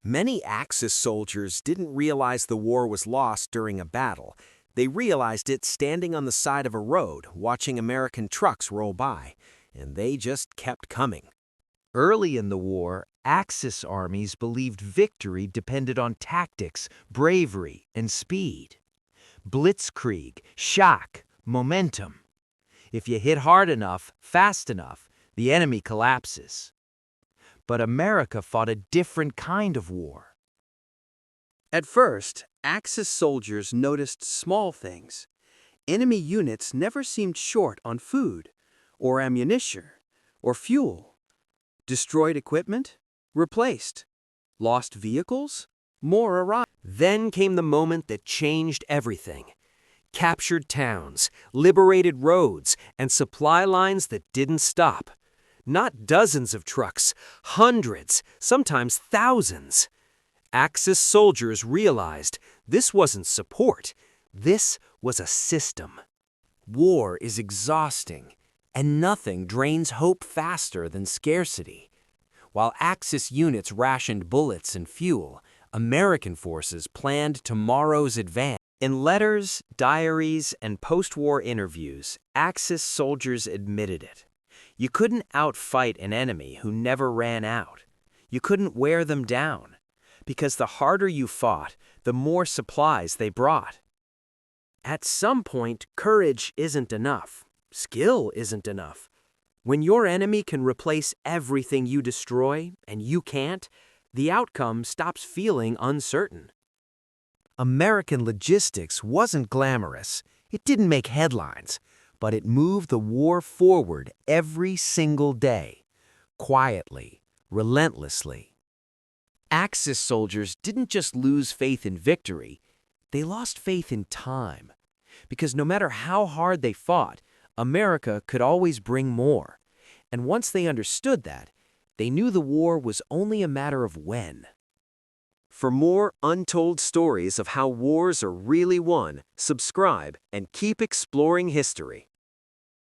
Many Axis soldiers didn't realize the war was lost during a battle. They realized it standing on the side of a road, watching American trucks roll by, and they just kept coming. Early in the war, Axis armies believed victory depended on tactics, bravery, and speed. Blitzkrieg, shock, momentum. If you hit hard enough, fast enough, the enemy collapses. But America fought a different kind of war. At first, Axis soldiers noticed small things. Enemy units never seemed short on food, or ammunition, or fuel. Destroyed equipment? Replaced. Lost vehicles? More arrived. Then came the moment that changed everything. Captured towns, liberated roads, and supply lines that didn't stop. Not dozens of trucks, hundreds, sometimes thousands. Axis soldiers realized this wasn't support, this was a system. War is exhausting, and nothing drains hope faster than scarcity. While Axis units rationed bullets and fuel, American forces planned tomorrow's advance. In letters, diaries, and post-war interviews, Axis soldiers admitted it. You couldn't outfight an enemy who never ran out. You couldn't wear them down, because the harder you fought, the more supplies they brought. At some point, courage isn't enough. Skill isn't enough. When your enemy can replace everything you destroy, and you can't, the outcome stops feeling uncertain. American logistics wasn't glamorous. It didn't make headlines, but it moved the war forward every single day, quietly, relentlessly. Axis soldiers didn't just lose faith in victory, they lost faith in time. Because no matter how hard they fought, America could always bring more. And once they understood that, they knew the war was only a matter of when. For more untold stories of how wars are really won, subscribe and keep exploring history.